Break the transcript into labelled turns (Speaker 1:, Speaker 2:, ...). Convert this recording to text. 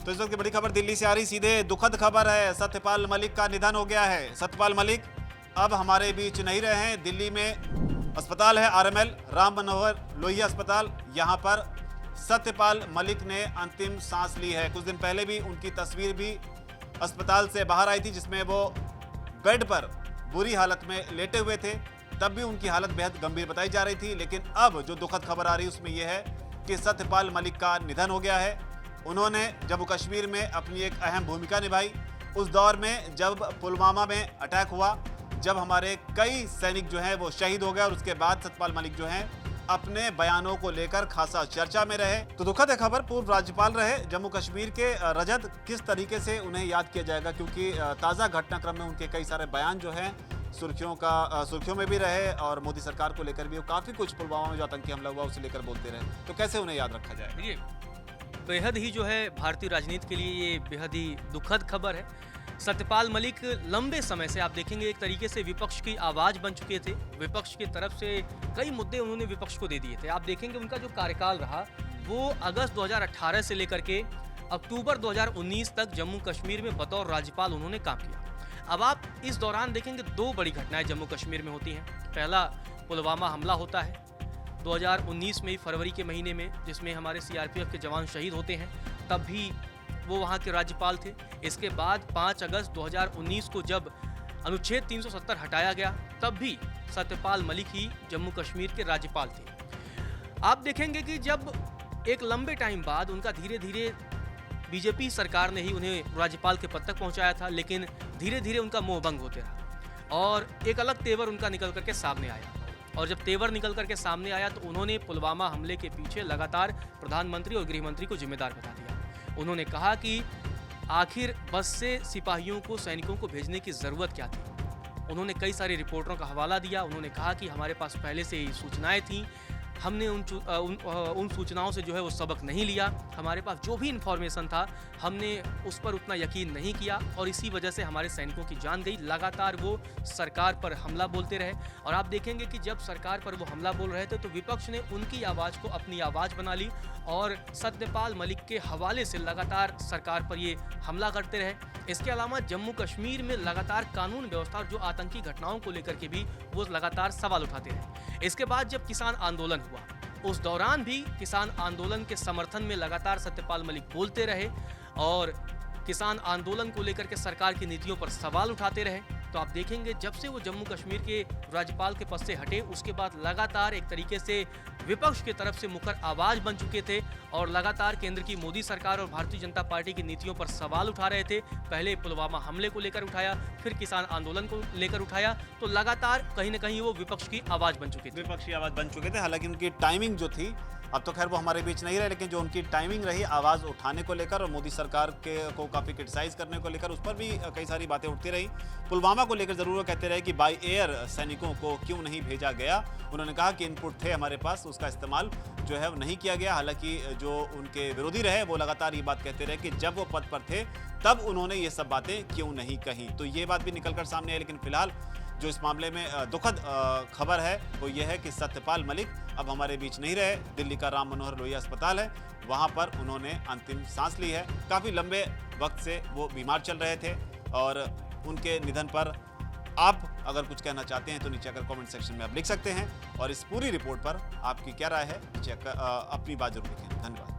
Speaker 1: तो इस वक्त की बड़ी खबर दिल्ली से आ रही, सीधे दुखद खबर है। सत्यपाल मलिक का निधन हो गया है। सत्यपाल मलिक अब हमारे बीच नहीं रहे हैं। दिल्ली में अस्पताल है आरएमएल राम मनोहर लोहिया अस्पताल, यहां पर सत्यपाल मलिक ने अंतिम सांस ली है। कुछ दिन पहले भी उनकी तस्वीर भी अस्पताल से बाहर आई थी, जिसमें वो बेड पर बुरी हालत में लेटे हुए थे। तब भी उनकी हालत बेहद गंभीर बताई जा रही थी। लेकिन अब जो दुखद खबर आ रही है उसमें यह है कि सत्यपाल मलिक का निधन हो गया है। उन्होंने जम्मू कश्मीर में अपनी एक अहम भूमिका निभाई। उस दौर में जब पुलवामा में अटैक हुआ, जब हमारे कई सैनिक जो हैं वो शहीद हो गए, और उसके बाद सत्यपाल मलिक जो हैं अपने बयानों को लेकर खासा चर्चा में रहे। तो दुखद है खबर, पूर्व राज्यपाल रहे जम्मू कश्मीर के। रजत, किस तरीके से उन्हें याद किया जाएगा, क्योंकि ताज़ा घटनाक्रम में उनके कई सारे बयान जो हैं सुर्खियों में भी रहे, और मोदी सरकार को लेकर भी वो काफ़ी कुछ पुलवामा में जो आतंकी हमला हुआ उसे लेकर बोलते रहे। तो कैसे उन्हें याद रखा जाए?
Speaker 2: देखिए, बेहद ही जो है भारतीय राजनीति के लिए ये बेहद ही दुखद खबर है। सत्यपाल मलिक लंबे समय से आप देखेंगे एक तरीके से विपक्ष की आवाज़ बन चुके थे। विपक्ष की तरफ से कई मुद्दे उन्होंने विपक्ष को दे दिए थे। आप देखेंगे उनका जो कार्यकाल रहा वो अगस्त 2018 से लेकर के अक्टूबर 2019 तक जम्मू कश्मीर में बतौर राज्यपाल उन्होंने काम किया। अब आप इस दौरान देखेंगे दो बड़ी घटनाएं जम्मू कश्मीर में होती हैं। पहला पुलवामा हमला होता है 2019 में ही फरवरी के महीने में, जिसमें हमारे सीआरपीएफ के जवान शहीद होते हैं। तब भी वो वहाँ के राज्यपाल थे। इसके बाद 5 अगस्त 2019 को जब अनुच्छेद 370 हटाया गया, तब भी सत्यपाल मलिक ही जम्मू कश्मीर के राज्यपाल थे। आप देखेंगे कि जब एक लंबे टाइम बाद उनका धीरे धीरे बीजेपी सरकार ने ही उन्हें राज्यपाल के पद तक पहुंचाया था, लेकिन धीरे धीरे उनका मोह भंग होते रहा और एक अलग तेवर उनका निकल करके सामने आया। और जब तेवर निकल करके सामने आया तो उन्होंने पुलवामा हमले के पीछे लगातार प्रधानमंत्री और गृहमंत्री को जिम्मेदार बता दिया। उन्होंने कहा कि आखिर बस से सिपाहियों को, सैनिकों को भेजने की ज़रूरत क्या थी। उन्होंने कई सारे रिपोर्टरों का हवाला दिया। उन्होंने कहा कि हमारे पास पहले से ही सूचनाएं थीं, हमने उन सूचनाओं से जो है वो सबक नहीं लिया। हमारे पास जो भी इन्फॉर्मेशन था हमने उस पर उतना यकीन नहीं किया, और इसी वजह से हमारे सैनिकों की जान गई। लगातार वो सरकार पर हमला बोलते रहे। और आप देखेंगे कि जब सरकार पर वो हमला बोल रहे थे तो विपक्ष ने उनकी आवाज़ को अपनी आवाज़ बना ली और सत्यपाल मलिक के हवाले से लगातार सरकार पर ये हमला करते रहे। इसके अलावा जम्मू कश्मीर में लगातार कानून व्यवस्था और जो आतंकी घटनाओं को लेकर के भी वो लगातार सवाल उठाते रहे। इसके बाद जब किसान आंदोलन हुआ, उस दौरान भी किसान आंदोलन के समर्थन में लगातार सत्यपाल मलिक बोलते रहे और किसान आंदोलन को लेकर के सरकार की नीतियों पर सवाल उठाते रहे। तो आप देखेंगे जब से वो जम्मू कश्मीर के राज्यपाल के पद से हटे, उसके बाद लगातार एक तरीके से विपक्ष की तरफ से मुखर आवाज बन चुके थे और लगातार केंद्र की मोदी सरकार और भारतीय जनता पार्टी की नीतियों पर सवाल उठा रहे थे। पहले पुलवामा हमले को लेकर उठाया, फिर किसान आंदोलन को लेकर उठाया। तो लगातार कहीं ना कहीं वो विपक्ष की आवाज बन चुके थे।
Speaker 1: विपक्षी आवाज बन चुके थे। हालांकि उनकी टाइमिंग जो थी, अब तो खैर वो हमारे बीच नहीं रहे, लेकिन जो उनकी टाइमिंग रही आवाज़ उठाने को लेकर और मोदी सरकार को काफ़ी क्रिटिसाइज करने को लेकर, उस पर भी कई सारी बातें उठती रही। पुलवामा को लेकर ज़रूर कहते रहे कि बाय एयर सैनिकों को क्यों नहीं भेजा गया। उन्होंने कहा कि इनपुट थे हमारे पास, उसका इस्तेमाल जो है वो नहीं किया गया। हालांकि जो उनके विरोधी रहे वो लगातार ये बात कहते रहे कि जब वो पद पर थे तब उन्होंने ये सब बातें क्यों नहीं कही। तो ये बात भी निकल कर सामने आई। लेकिन फिलहाल जो इस मामले में दुखद खबर है वो ये है कि सत्यपाल मलिक अब हमारे बीच नहीं रहे। दिल्ली का राम मनोहर लोहिया अस्पताल है, वहाँ पर उन्होंने अंतिम सांस ली है। काफ़ी लंबे वक्त से वो बीमार चल रहे थे, और उनके निधन पर आप अगर कुछ कहना चाहते हैं तो नीचे अगर कमेंट सेक्शन में आप लिख सकते हैं। और इस पूरी रिपोर्ट पर आपकी क्या राय है, नीचे अपनी बात जरूर लिखें। धन्यवाद।